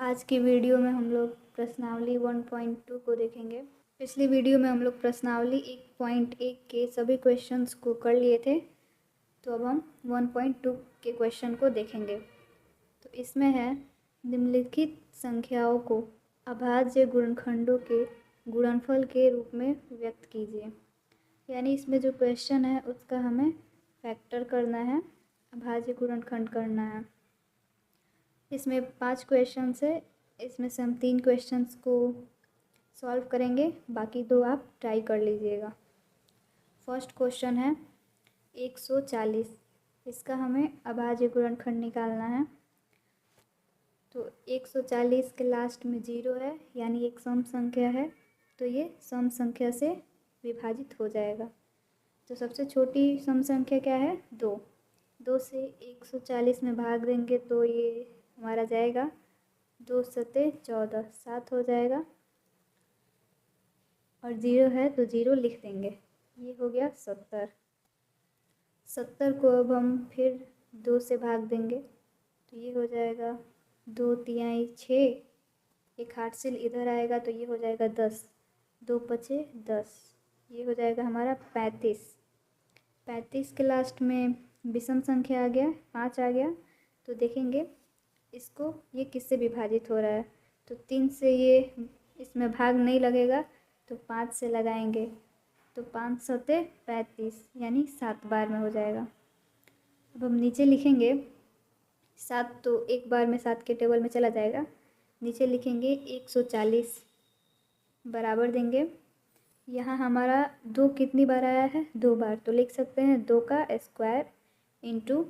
आज की वीडियो में हम लोग प्रश्नावली 1.2 को देखेंगे। पिछली वीडियो में हम लोग प्रश्नावली 1.1 के सभी क्वेश्चंस को कर लिए थे, तो अब हम 1.2 के क्वेश्चन को देखेंगे। तो इसमें है, निम्नलिखित संख्याओं को अभाज्य गुणनखंडों के गुणनफल के रूप में व्यक्त कीजिए। यानी इसमें जो क्वेश्चन है उसका हमें फैक्टर करना है, अभाज्य गुणनखंड करना है। इसमें 5 क्वेश्चंस है, इसमें से हम 3 क्वेश्चंस को सॉल्व करेंगे, बाकी 2 आप ट्राई कर लीजिएगा। फर्स्ट क्वेश्चन है 140, इसका हमें अभाज्य गुणनखंड निकालना है। तो 140 के लास्ट में 0 है, यानी एक सम संख्या है, तो ये सम संख्या से विभाजित हो जाएगा। तो सबसे छोटी सम संख्या क्या है? 2। 2 से 140 में भाग देंगे तो ये हमारा जाएगा 2 सते 14, 7 हो जाएगा, और 0 है तो 0 लिख देंगे। ये हो गया 70। 70 को अब हम फिर 2 से भाग देंगे तो ये हो जाएगा 2 तिहाई 6, एक हार्डसिल इधर आएगा तो ये हो जाएगा 10, 2 पचे 10, ये हो जाएगा हमारा 35। 35 के लास्ट में विषम संख्या आ गया, 5 आ गया, तो देखेंगे इसको ये किससे विभाजित हो रहा है। तो 3 से ये इसमें भाग नहीं लगेगा, तो 5 से लगाएंगे तो 5 सते 35, यानी 7 बार में हो जाएगा। अब हम नीचे लिखेंगे 7, तो एक बार में 7 के टेबल में चला जाएगा। नीचे लिखेंगे 140 बराबर देंगे, यहाँ हमारा 2 कितनी बार आया है? 2 बार, तो लिख सकते हैं 2 का स्क्वायर इंटू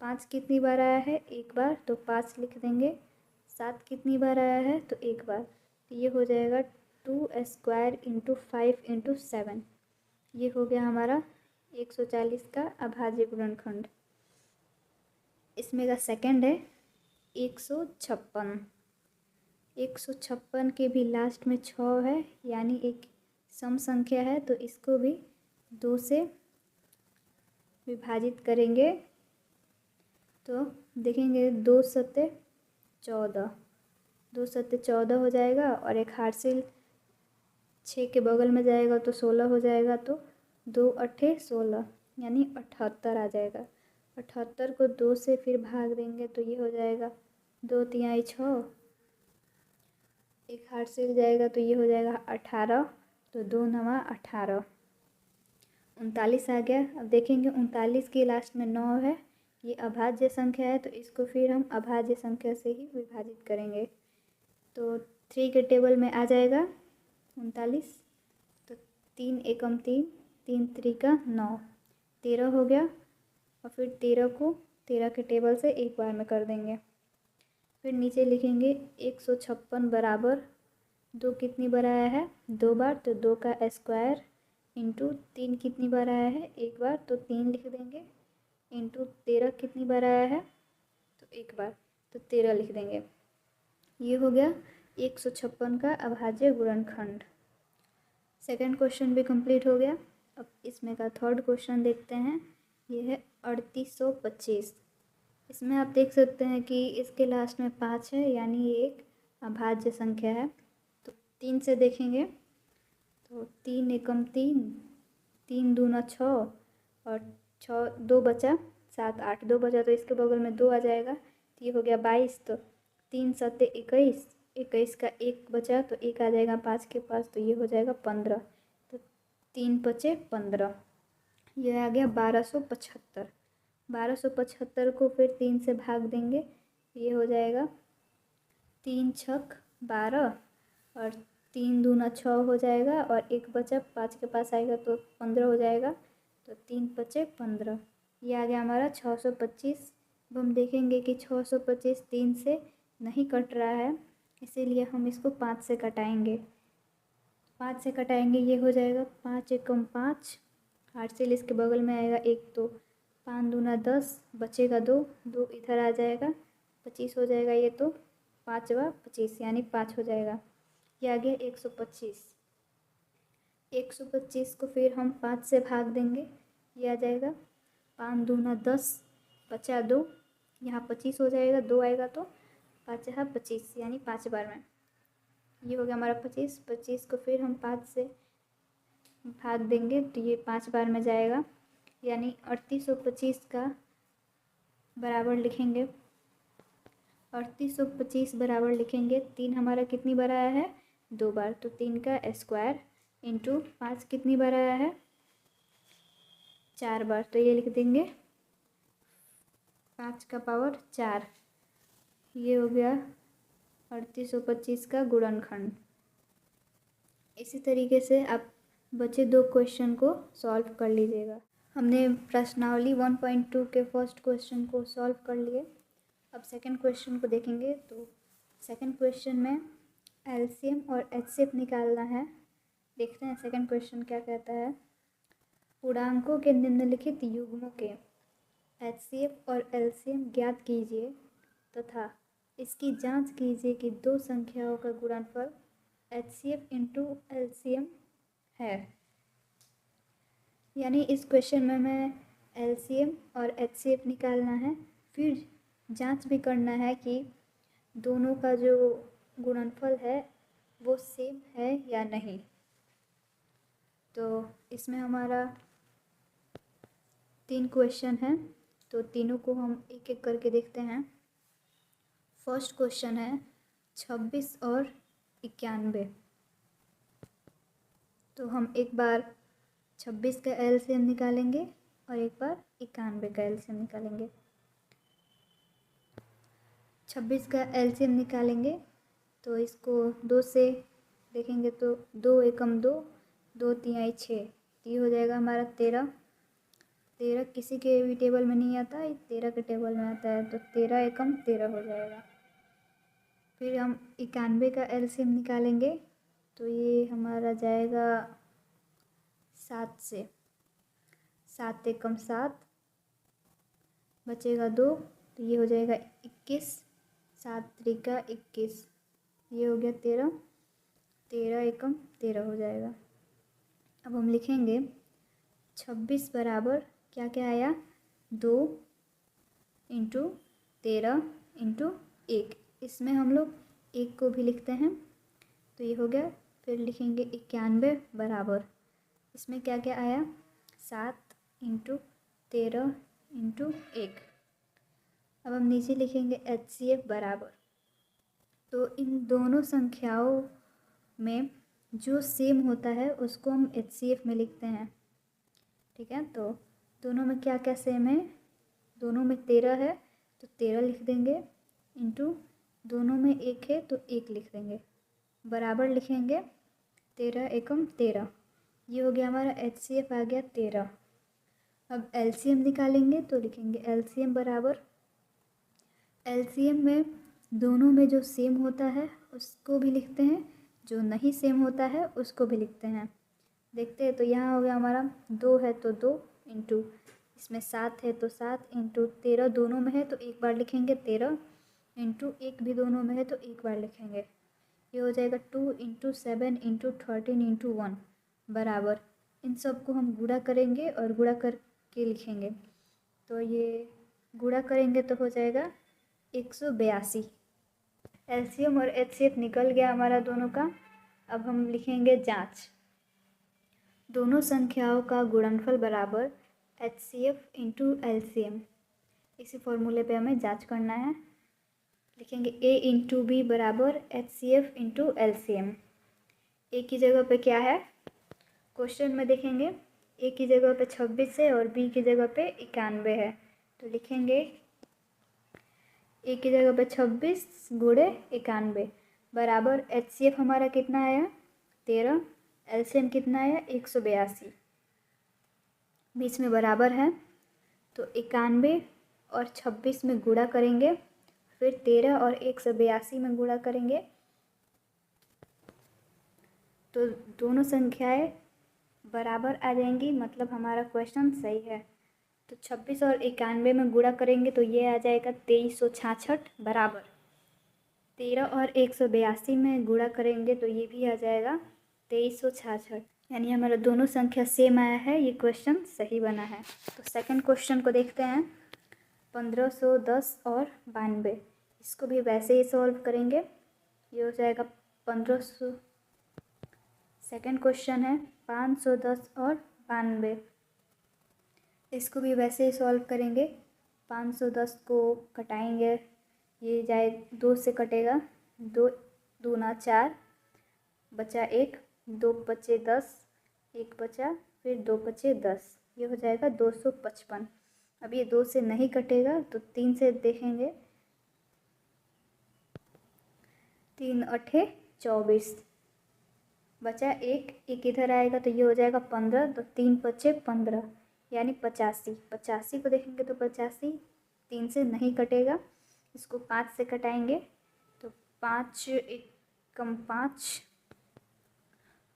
5 कितनी बार आया है? 1 बार, तो 5 लिख देंगे। 7 कितनी बार आया है? तो 1 बार, तो ये हो जाएगा 2 स्क्वायर इंटू 5 इंटू 7। ये हो गया हमारा 140 का अभाज्य गुणनखंड। इसमें का सेकंड है 156। 156 के भी लास्ट में 6 है, यानी एक सम संख्या है, तो इसको भी 2 से विभाजित करेंगे तो देखेंगे 2 सते 14, 2 सते 14 हो जाएगा, और एक हार्डसिल 6 के बगल में जाएगा तो 16 हो जाएगा, तो 2 अट्ठे 16, यानी 78 आ जाएगा। 78 को 2 से फिर भाग देंगे तो ये हो जाएगा 2 तिहाई 6, एक हार्डसिल जाएगा तो ये हो जाएगा 18, तो 2 नवा 18, 39 आ गया। अब देखेंगे 39 के लास्ट में 9 है, ये अभाज्य संख्या है, तो इसको फिर हम अभाज्य संख्या से ही विभाजित करेंगे, तो 3 के टेबल में आ जाएगा 39, तो 3 एकम 3, 3 त्रिका 9, 13 हो गया, और फिर 13 को 13 के टेबल से एक बार में कर देंगे। फिर नीचे लिखेंगे 156 बराबर 2 कितनी बार आया है? 2 बार, तो 2 का स्क्वायर इंटू 3 कितनी बार आया है? 1 बार, तो 3 लिख देंगे, इंटू 13 कितनी बार आया है? तो 1 बार, तो 13 लिख देंगे। ये हो गया 156 का अभाज्य गुणनखंड। सेकंड क्वेश्चन भी कंप्लीट हो गया। अब इसमें का थर्ड क्वेश्चन देखते हैं। ये है 3825। इसमें आप देख सकते हैं कि इसके लास्ट में 5 है, यानी ये एक अभाज्य संख्या है। तो 3 से देखेंगे तो 3 एकम 3, 3 दूना 6, और 6 2 बचा 7, 8 2 बचा, तो इसके बगल में 2 आ जाएगा, तो ये हो गया 22। तो 3 सत्ते 21, 21 का 1 बचा तो 1 आ जाएगा 5 के पास, तो ये हो जाएगा 15, तो 3 पचे 15, ये आ गया 1275। 1275 को फिर 3 से भाग देंगे, ये हो जाएगा 3 छक 12, और 3 दूना 6 हो जाएगा, और 1 बचा 5 के पास आएगा तो 15 हो जाएगा, तो 3 पचे 15, ये आ गया हमारा 625। अब हम देखेंगे कि 625 3 से नहीं कट रहा है, इसीलिए हम इसको 5 से कटाएंगे। 5 से कटाएंगे, ये हो जाएगा 5 एकम 5, हार्डसिल इसके बगल में आएगा 1, तो 5 दूना 10, बचेगा 2, 2 इधर आ जाएगा, 25 हो जाएगा ये, तो 5 वा 25, यानी 5 हो जाएगा। ये आ गया 125। 125 को फिर हम 5 से भाग देंगे, ये आ जाएगा 5 दूना 10, बचा 2, यहाँ 25 हो जाएगा, 2 आएगा तो 5 है 25 यानी 5 बार में। ये हो गया हमारा 25। 25 को फिर हम 5 से भाग देंगे तो ये 5 बार में जाएगा, यानी 3825 का बराबर लिखेंगे। 3825 बराबर लिखेंगे 3 हमारा कितनी बार आया है 2 बार, तो 3 का स्क्वायर इंटू 5 कितनी बार आया है 4 बार, तो ये लिख देंगे 5 का पावर 4। ये हो गया 3825 का गुणनखंड। इसी तरीके से आप बचे 2 क्वेश्चन को सॉल्व कर लीजिएगा। हमने प्रश्नावली 1.2 के फर्स्ट क्वेश्चन को सॉल्व कर लिए। अब सेकंड क्वेश्चन को देखेंगे तो सेकंड क्वेश्चन में एलसीएम और एचसीएफ निकालना है। देखते हैं सेकंड क्वेश्चन क्या कहता है। पूर्णांकों के निम्नलिखित युग्मों के एचसीएफ और एलसीएम ज्ञात कीजिए तथा इसकी जांच कीजिए कि 2 संख्याओं का गुणनफल एचसीएफ इंटू एलसीएम है। यानी इस क्वेश्चन में मैं एलसीएम और एचसीएफ निकालना है, फिर जांच भी करना है कि दोनों का जो गुणनफल है वो सेम है या नहीं। तो इसमें हमारा 3 क्वेश्चन हैं, तो तीनों को हम एक एक करके देखते हैं। फर्स्ट क्वेश्चन है 26 और 91। तो हम एक बार 26 का एलसीएम निकालेंगे और एक बार 91 का एलसीएम निकालेंगे। 26 का एलसीएम निकालेंगे तो इसको 2 से देखेंगे तो 2 एकम 2, 2 तिहाई 6, ये हो जाएगा हमारा 13। 13 किसी के भी टेबल में नहीं आता, 13 के टेबल में आता है, तो 13 एकम 13 हो जाएगा। फिर हम 91 का एलसीएम निकालेंगे तो ये हमारा जाएगा 7 से, 7 एकम 7, बचेगा 2, तो ये हो जाएगा 21, 7 त्रिका 21, ये हो गया 13, 13 एकम 13 हो जाएगा। अब हम लिखेंगे 26 बराबर क्या क्या आया 2 इंटू 13 इंटू 1, इसमें हम लोग 1 को भी लिखते हैं, तो ये हो गया। फिर लिखेंगे 91 बराबर, इसमें क्या क्या आया 7 इंटू 13 इंटू 1। अब हम नीचे लिखेंगे एचसीएफ बराबर, तो इन दोनों संख्याओं में जो सेम होता है उसको हम एचसीएफ में लिखते हैं। ठीक है, तो दोनों में क्या क्या सेम है, दोनों में 13 है तो 13 लिख देंगे, इंटू दोनों में 1 है तो 1 लिख देंगे, बराबर लिखेंगे 13 एकम 13। ये हो गया हमारा एचसीएफ आ गया 13। अब एलसीएम निकालेंगे तो लिखेंगे एलसीएम बराबर, एलसीएम में दोनों में जो सेम होता है उसको भी लिखते हैं, जो नहीं सेम होता है उसको भी लिखते हैं। देखते हैं, तो यहाँ हो गया हमारा 2 है तो 2 इंटू इसमें 7 है तो 7 इंटू 13 दोनों में है तो एक बार लिखेंगे 13 इंटू 1 भी दोनों में है तो एक बार लिखेंगे। ये हो जाएगा 2 इंटू 7 इंटू 13 इंटू 1 बराबर, इन सब को हम गुणा करेंगे और गुणा करके लिखेंगे, तो ये गुणा करेंगे तो हो जाएगा 182। एलसीएम और एचसीएफ निकल गया हमारा दोनों का। अब हम लिखेंगे जांच, दोनों संख्याओं का गुणनफल बराबर एचसीएफ इंटू एलसीएम। इसी फॉर्मूले पे हमें जांच करना है। लिखेंगे ए इंटू बी बराबर एचसीएफ इंटू एलसीएम। ए की जगह पे क्या है क्वेश्चन में देखेंगे, ए की जगह पे 26 है और बी की जगह पे 91 है, तो लिखेंगे ए की जगह पे 26 गुणे 91 बराबर एचसीएफ हमारा कितना आया 13, एलसीएम कितना आया 182, बीच में बराबर है तो 91 और 26 में गुणा करेंगे, फिर 13 और 182 में गुणा करेंगे, तो दोनों संख्याएं बराबर आ जाएंगी, मतलब हमारा क्वेश्चन सही है। तो 26 और 91 में गुणा करेंगे तो ये आ जाएगा 2366 बराबर 13 और 182 में गुणा करेंगे तो ये भी आ जाएगा 2366, यानी हमारा दोनों संख्या सेम आया है, ये क्वेश्चन सही बना है। तो सेकंड क्वेश्चन को देखते हैं 1510 और 92। इसको भी वैसे ही सॉल्व करेंगे। ये हो जाएगा 1500। सेकंड क्वेश्चन है 510 और 92। इसको भी वैसे ही सॉल्व करेंगे। 510 को कटाएंगे, ये जाए 2 से कटेगा, 2 दूना 4, बचा 1, 2 बचे 10, 1 बचा, फिर 2 बचे 10, ये हो जाएगा 255। अब ये 2 से नहीं कटेगा तो 3 से देखेंगे, 3 अठे 24, बचा 1, 1 इधर आएगा तो ये हो जाएगा 15, तो 3 बचे 15 यानी 85। 85 को देखेंगे तो 85 3 से नहीं कटेगा, इसको 5 से कटाएंगे तो 5 1 कम 5,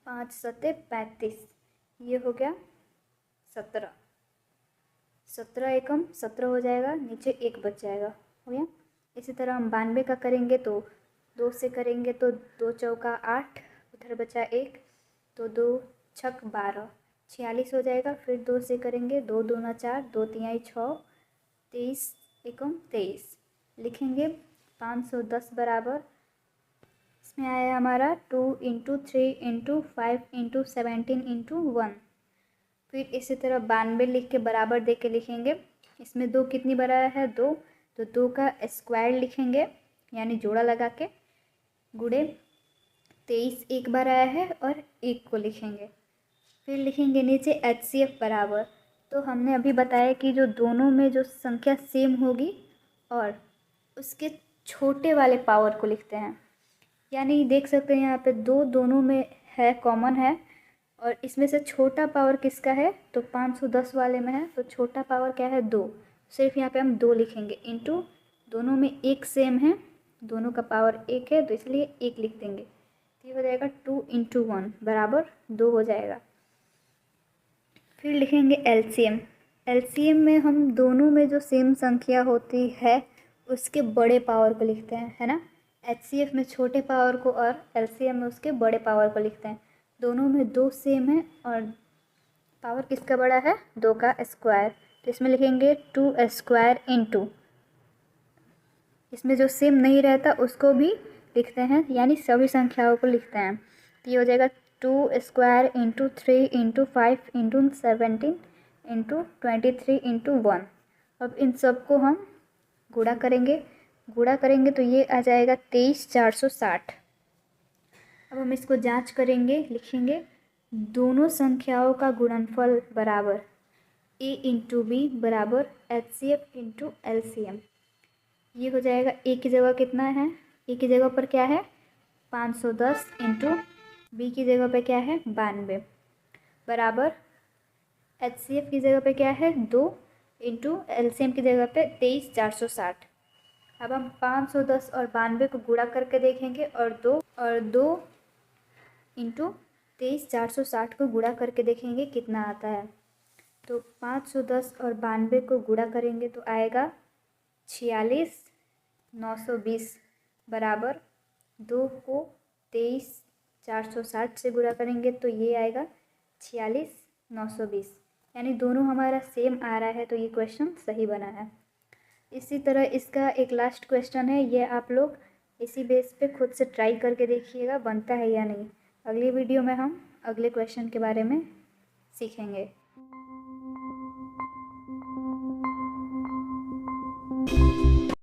5 सत्ते 35, ये हो गया 17। 17 एकम 17 हो जाएगा, नीचे 1 बच जाएगा, हो गया। इसी तरह हम 92 का करेंगे तो 2 से करेंगे तो 2 चौका 8, उधर बचा 1, तो 2 छक 12, 46 हो जाएगा। फिर 2 से करेंगे, 2 दूना 4, 2 तिहाई 6, 23 एकम 23, लिखेंगे 510 बराबर, इसमें आया हमारा 2 × 3 × 5 × 17 × 1। फिर इसी तरह 92 लिख के बराबर दे के लिखेंगे। इसमें 2 कितनी बार आया है, 2, तो 2 का स्क्वायर लिखेंगे यानी जोड़ा लगा के, गुणे 23 एक बार आया है और 1 को लिखेंगे। फिर लिखेंगे नीचे HCF बराबर, तो हमने अभी बताया कि जो दोनों में जो संख्या सेम होगी और उसके छोटे वाले पावर को लिखते हैं, यानी देख सकते हैं यहाँ पे 2 दोनों में है, कॉमन है, और इसमें से छोटा पावर किसका है, तो 510 वाले में है, तो छोटा पावर क्या है, 2, सिर्फ यहाँ पे हम 2 लिखेंगे, इंटू दोनों में 1 सेम है, दोनों का पावर 1 है तो इसलिए 1 लिख देंगे, तो ये हो जाएगा 2 × 1 बराबर 2 हो जाएगा। फिर लिखेंगे LCM। LCM में हम दोनों में जो सेम संख्या होती है उसके बड़े पावर को लिखते हैं, है ना। HCF में छोटे पावर को और LCM में उसके बड़े पावर को लिखते हैं। दोनों में 2 सेम है और पावर किसका बड़ा है, 2 का स्क्वायर, तो इसमें लिखेंगे 2 स्क्वायर इंटू, इसमें जो सेम नहीं रहता उसको भी लिखते हैं, यानी सभी संख्याओं को लिखते हैं, तो ये हो जाएगा 2 square into 3 into 5 into 17 into 23 into 1। अब इन सब को हम गुणा करेंगे तो ये आ जाएगा 23460। अब हम इसको जांच करेंगे, लिखेंगे दोनों संख्याओं का गुणनफल बराबर A × B बराबर HCF × LCM। ये हो जाएगा A की जगह कितना है, A की जगह पर क्या है 510 इंटू B की जगह पे क्या है 92 बराबर HCF की जगह पे क्या है 2 इंटू LCM की जगह पे 23460। अब हम 510 और 92 को गुणा करके देखेंगे और 2 इंटू 23460 को गुणा करके देखेंगे कितना आता है। तो 510 और 92 को गुणा करेंगे तो आएगा 46920 बराबर 2 को 23460 से गुणा करेंगे तो ये आएगा 46920, यानी दोनों हमारा सेम आ रहा है, तो ये क्वेश्चन सही बना है। इसी तरह इसका एक लास्ट क्वेश्चन है, ये आप लोग इसी बेस पे खुद से ट्राई करके देखिएगा बनता है या नहीं। अगली वीडियो में हम अगले क्वेश्चन के बारे में सीखेंगे।